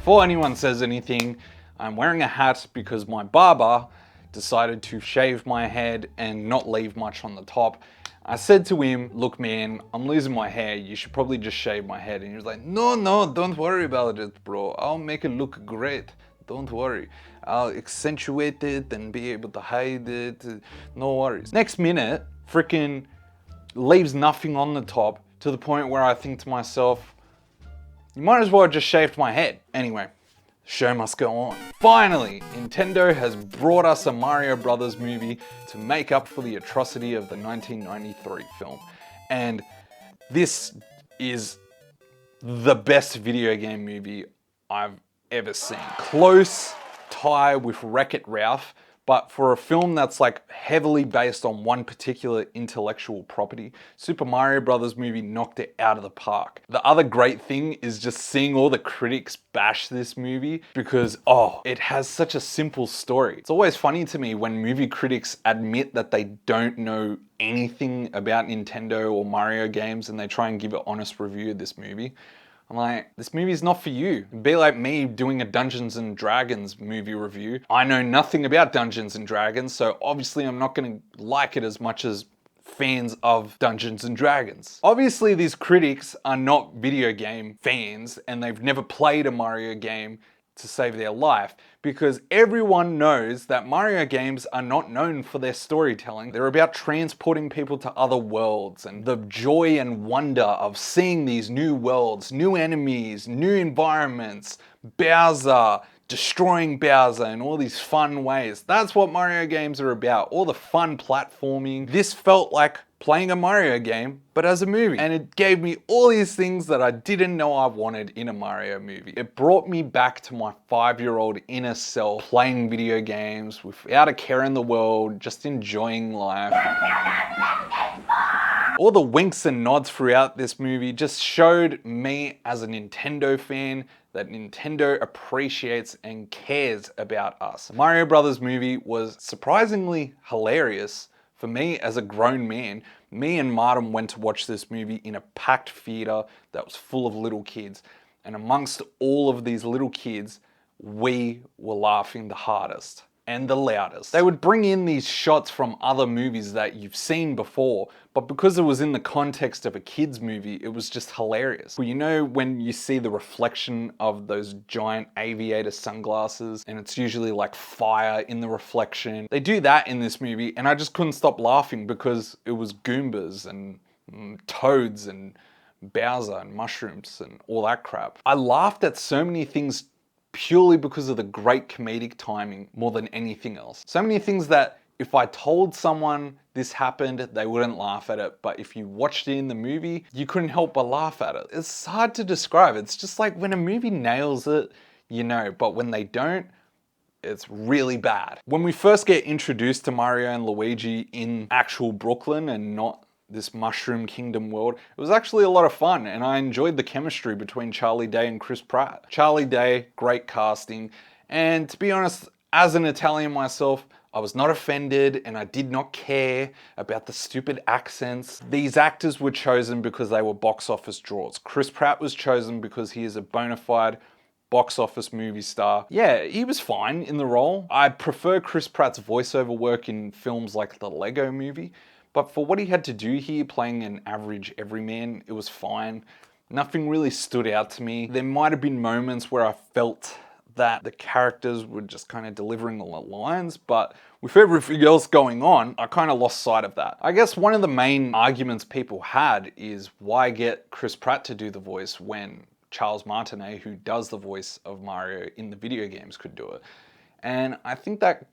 Before anyone says anything, I'm wearing a hat because my barber decided to shave my head and not leave much on the top. I said to him, look man, I'm losing my hair, you should probably just shave my head. And he was like, no, don't worry about it, bro. I'll make it look great. Don't worry. I'll accentuate it and be able to hide it. No worries. Next minute, freaking leaves nothing on the top to the point where I think to myself, you might as well have just shaved my head. Anyway, the show must go on. Finally, Nintendo has brought us a Mario Brothers movie to make up for the atrocity of the 1993 film. And this is the best video game movie I've ever seen. Close tie with Wreck-It Ralph, but for a film that's like heavily based on one particular intellectual property, Super Mario Brothers movie knocked it out of the park. The other great thing is just seeing all the critics bash this movie because, it has such a simple story. It's always funny to me when movie critics admit that they don't know anything about Nintendo or Mario games and they try and give an honest review of this movie. I'm like, this movie's not for you. It'd be like me doing a Dungeons and Dragons movie review. I know nothing about Dungeons and Dragons, so obviously I'm not gonna like it as much as fans of Dungeons and Dragons. Obviously these critics are not video game fans and they've never played a Mario game to save their life, because everyone knows that Mario games are not known for their storytelling. They're about transporting people to other worlds and the joy and wonder of seeing these new worlds, new enemies, new environments, Bowser, destroying Bowser in all these fun ways. That's what Mario games are about, all the fun platforming. This felt like playing a Mario game, but as a movie. And it gave me all these things that I didn't know I wanted in a Mario movie. It brought me back to my 5-year-old inner self, playing video games without a care in the world, just enjoying life. All the winks and nods throughout this movie just showed me as a Nintendo fan that Nintendo appreciates and cares about us. Mario Brothers movie was surprisingly hilarious. For me, as a grown man, me and Martin went to watch this movie in a packed theater that was full of little kids. And amongst all of these little kids, we were laughing the hardest and the loudest. They would bring in these shots from other movies that you've seen before, but because it was in the context of a kid's movie, it was just hilarious. Well, you know when you see the reflection of those giant aviator sunglasses, and it's usually like fire in the reflection? They do that in this movie, and I just couldn't stop laughing because it was Goombas and toads and Bowser and mushrooms and all that crap. I laughed at so many things purely because of the great comedic timing more than anything else. So many things that if I told someone this happened, they wouldn't laugh at it. But if you watched it in the movie, you couldn't help but laugh at it. It's hard to describe. It's just like when a movie nails it, you know, but when they don't, it's really bad. When we first get introduced to Mario and Luigi in actual Brooklyn and not this Mushroom Kingdom world, it was actually a lot of fun, and I enjoyed the chemistry between Charlie Day and Chris Pratt. Charlie Day, great casting, and to be honest, as an Italian myself, I was not offended and I did not care about the stupid accents. These actors were chosen because they were box office draws. Chris Pratt was chosen because he is a bona fide box office movie star. Yeah, he was fine in the role. I prefer Chris Pratt's voiceover work in films like the Lego Movie, but for what he had to do here, playing an average everyman, it was fine. Nothing really stood out to me. There might have been moments where I felt that the characters were just kind of delivering the lines, but with everything else going on, I kind of lost sight of that. I guess one of the main arguments people had is why get Chris Pratt to do the voice when Charles Martinet, who does the voice of Mario in the video games, could do it. And I think that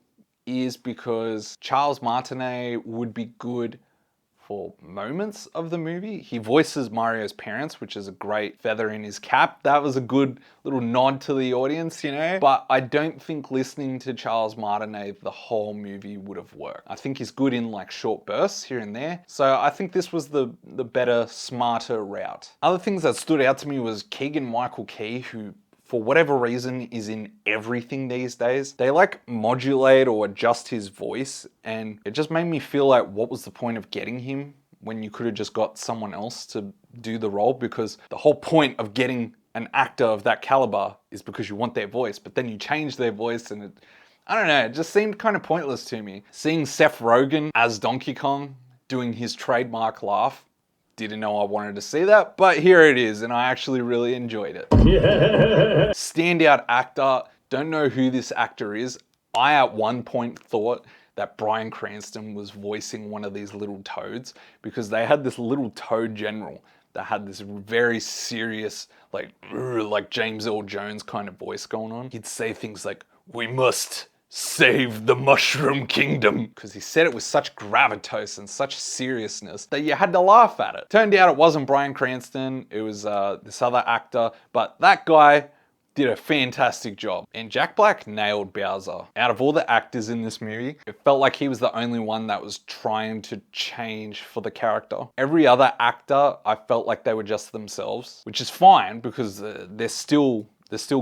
is because Charles Martinet would be good for moments of the movie. He voices Mario's parents, which is a great feather in his cap. That was a good little nod to the audience, you know? But I don't think listening to Charles Martinet the whole movie would have worked. I think he's good in like short bursts here and there. So I think this was the better, smarter route. Other things that stood out to me was Keegan-Michael Key, who for whatever reason is in everything these days. They like modulate or adjust his voice, and it just made me feel like, what was the point of getting him when you could have just got someone else to do the role? Because the whole point of getting an actor of that caliber is because you want their voice, but then you change their voice and I don't know, it just seemed kind of pointless to me. Seeing Seth Rogen as Donkey Kong doing his trademark laugh, didn't know I wanted to see that, but here it is, and I actually really enjoyed it. Yeah. Standout actor, don't know who this actor is. I at one point thought that Bryan Cranston was voicing one of these little toads because they had this little toad general that had this very serious, like James Earl Jones kind of voice going on. He'd say things like, "We must save the Mushroom Kingdom," because he said it with such gravitas and such seriousness that you had to laugh at it. Turned out it wasn't Bryan Cranston, it was this other actor, but that guy did a fantastic job. And Jack Black nailed Bowser. Out of all the actors in this movie, it felt like he was the only one that was trying to change for the character. Every other actor, I felt like they were just themselves, which is fine because they're still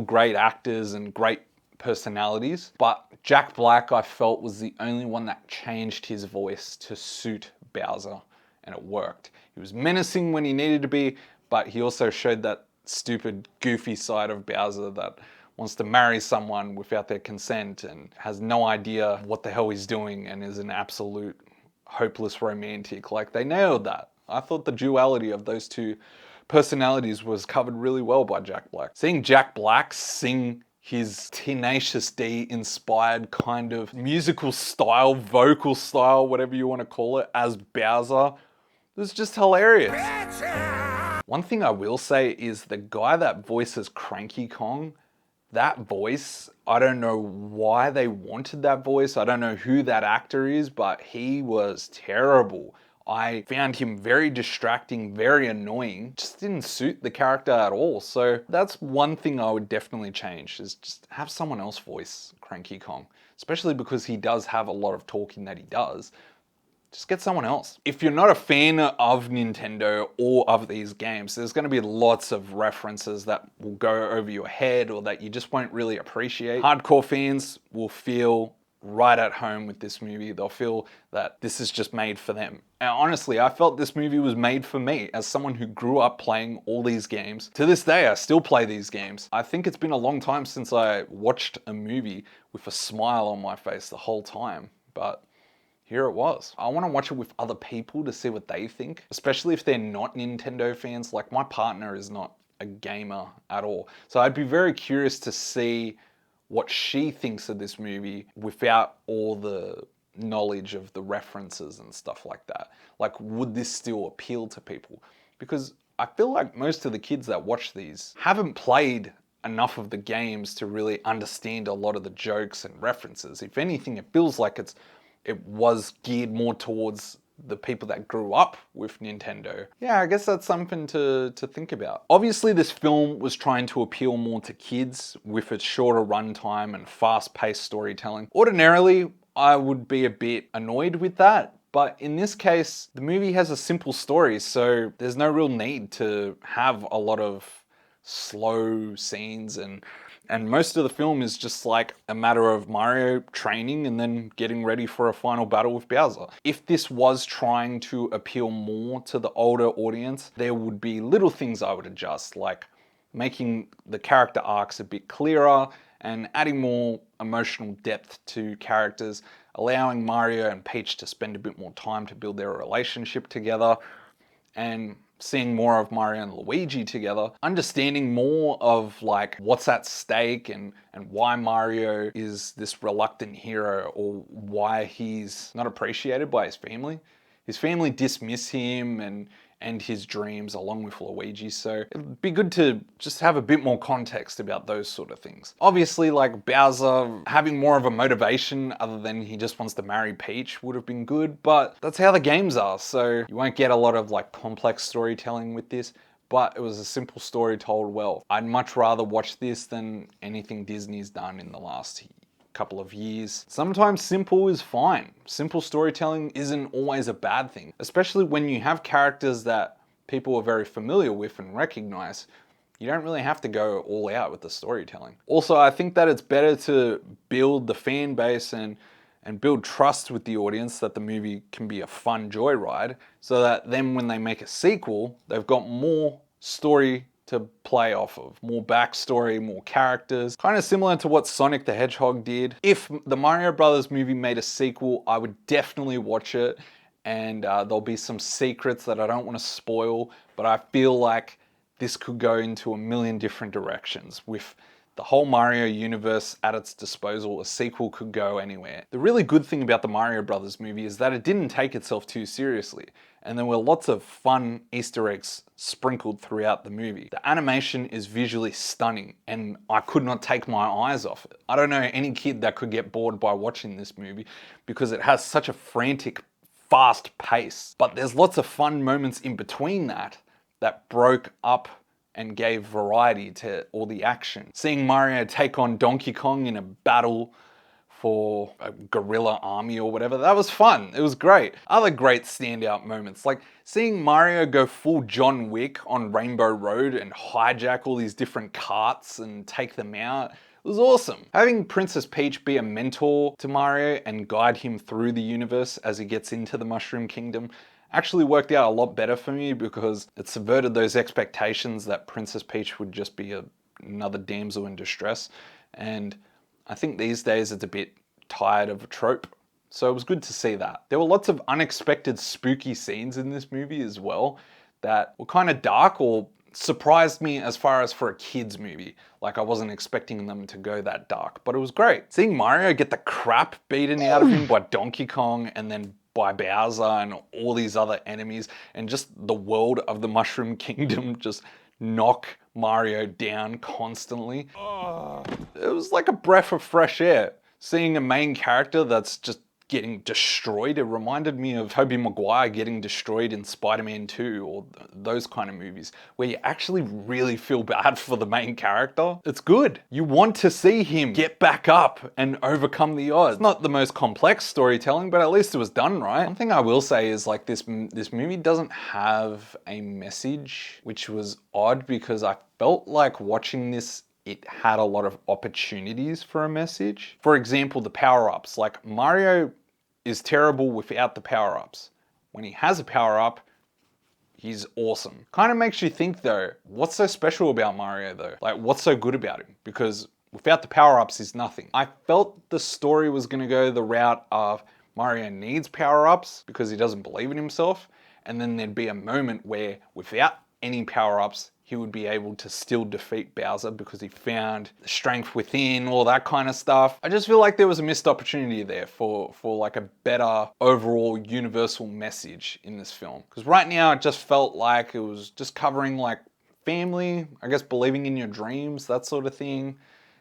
great actors and great personalities. But Jack Black, I felt, was the only one that changed his voice to suit Bowser, and it worked. He was menacing when he needed to be, but he also showed that stupid, goofy side of Bowser that wants to marry someone without their consent and has no idea what the hell he's doing and is an absolute hopeless romantic. Like, they nailed that. I thought the duality of those two personalities was covered really well by Jack Black. Seeing Jack Black sing his Tenacious D inspired kind of musical style, vocal style, whatever you want to call it, as Bowser, it was just hilarious. One thing I will say is the guy that voices Cranky Kong, that voice, I don't know why they wanted that voice. I don't know who that actor is, but he was terrible. I found him very distracting, very annoying. Just didn't suit the character at all. So that's one thing I would definitely change, is just have someone else voice Cranky Kong. Especially because he does have a lot of talking that he does. Just get someone else. If you're not a fan of Nintendo or of these games, there's going to be lots of references that will go over your head or that you just won't really appreciate. Hardcore fans will feel right at home with this movie. They'll feel that this is just made for them. And honestly, I felt this movie was made for me as someone who grew up playing all these games. To this day, I still play these games. I think it's been a long time since I watched a movie with a smile on my face the whole time, but here it was. I want to watch it with other people to see what they think, especially if they're not Nintendo fans. Like, my partner is not a gamer at all. So I'd be very curious to see what she thinks of this movie without all the knowledge of the references and stuff like that. Like, would this still appeal to people? Because I feel like most of the kids that watch these haven't played enough of the games to really understand a lot of the jokes and references. If anything, it feels like it was geared more towards the people that grew up with Nintendo. Yeah, I guess that's something to think about. Obviously, this film was trying to appeal more to kids with its shorter runtime and fast-paced storytelling. Ordinarily, I would be a bit annoyed with that, but in this case, the movie has a simple story, so there's no real need to have a lot of slow scenes, and most of the film is just like a matter of Mario training and then getting ready for a final battle with Bowser. If this was trying to appeal more to the older audience, there would be little things I would adjust, like making the character arcs a bit clearer and adding more emotional depth to characters, allowing Mario and Peach to spend a bit more time to build their relationship together, and seeing more of Mario and Luigi together, understanding more of like what's at stake and why Mario is this reluctant hero, or why he's not appreciated by his family. His family dismiss him and his dreams along with Luigi, so it'd be good to just have a bit more context about those sort of things. Obviously, like, Bowser having more of a motivation other than he just wants to marry Peach would have been good, but that's how the games are, so you won't get a lot of like complex storytelling with this, but it was a simple story told well. I'd much rather watch this than anything Disney's done in the last couple of years. Sometimes simple is fine. Simple storytelling isn't always a bad thing, especially when you have characters that people are very familiar with and recognize. You don't really have to go all out with the storytelling. Also, I think that it's better to build the fan base and build trust with the audience that the movie can be a fun joyride, so that then when they make a sequel, they've got more story to play off of. More backstory, more characters. Kind of similar to what Sonic the Hedgehog did. If the Mario Brothers movie made a sequel, I would definitely watch it. And there'll be some secrets that I don't want to spoil, but I feel like this could go into a million different directions. With the whole Mario universe at its disposal, a sequel could go anywhere. The really good thing about the Mario Brothers movie is that it didn't take itself too seriously, and there were lots of fun Easter eggs sprinkled throughout the movie. The animation is visually stunning, and I could not take my eyes off it. I don't know any kid that could get bored by watching this movie because it has such a frantic, fast pace. But there's lots of fun moments in between that broke up and gave variety to all the action. Seeing Mario take on Donkey Kong in a battle for a gorilla army or whatever, that was fun. It was great. Other great standout moments, like seeing Mario go full John Wick on Rainbow Road and hijack all these different carts and take them out. It was awesome. Having Princess Peach be a mentor to Mario and guide him through the universe as he gets into the Mushroom Kingdom actually worked out a lot better for me because it subverted those expectations that Princess Peach would just be another damsel in distress. And I think these days it's a bit tired of a trope. So it was good to see that. There were lots of unexpected spooky scenes in this movie as well that were kind of dark or surprised me as far as for a kid's movie. Like I wasn't expecting them to go that dark, but it was great. Seeing Mario get the crap beaten out of him by Donkey Kong and then by Bowser and all these other enemies, and just the world of the Mushroom Kingdom just knock Mario down constantly. It was like a breath of fresh air. Seeing a main character that's just getting destroyed, it reminded me of Tobey Maguire getting destroyed in Spider-Man 2 or those kind of movies where you actually really feel bad for the main character. It's good. You want to see him get back up and overcome the odds. It's not the most complex storytelling, but at least it was done right. One thing I will say is like this movie doesn't have a message, which was odd because I felt like watching this it had a lot of opportunities for a message. For example, the power-ups. Like Mario is terrible without the power-ups. When he has a power-up, he's awesome. Kind of makes you think though, what's so special about Mario though? Like what's so good about him? Because without the power-ups, he's nothing. I felt the story was gonna go the route of Mario needs power-ups because he doesn't believe in himself. And then there'd be a moment where without any power-ups, he would be able to still defeat Bowser because he found the strength within, all that kind of stuff. I just feel like there was a missed opportunity there for like a better overall universal message in this film. Because right now it just felt like it was just covering like family, I guess believing in your dreams, that sort of thing.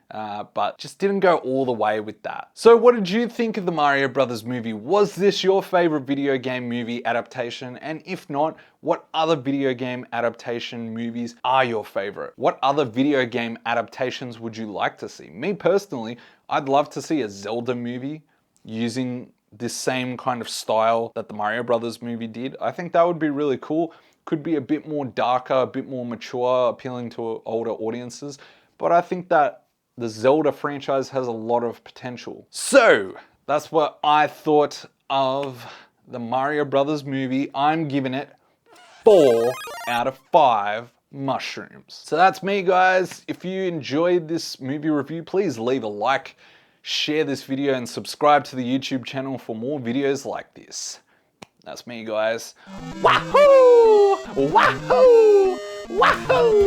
But just didn't go all the way with that. So what did you think of the Mario Brothers movie? Was this your favorite video game movie adaptation? And if not, what other video game adaptation movies are your favorite? What other video game adaptations would you like to see? Me personally, I'd love to see a Zelda movie using this same kind of style that the Mario Brothers movie did. I think that would be really cool. Could be a bit more darker, a bit more mature, appealing to older audiences. But I think that the Zelda franchise has a lot of potential. So that's what I thought of the Mario Brothers movie. I'm giving it 4 out of 5 mushrooms. So that's me, guys. If you enjoyed this movie review, please leave a like, share this video, and subscribe to the YouTube channel for more videos like this. That's me, guys. Wahoo! Wahoo! Wahoo!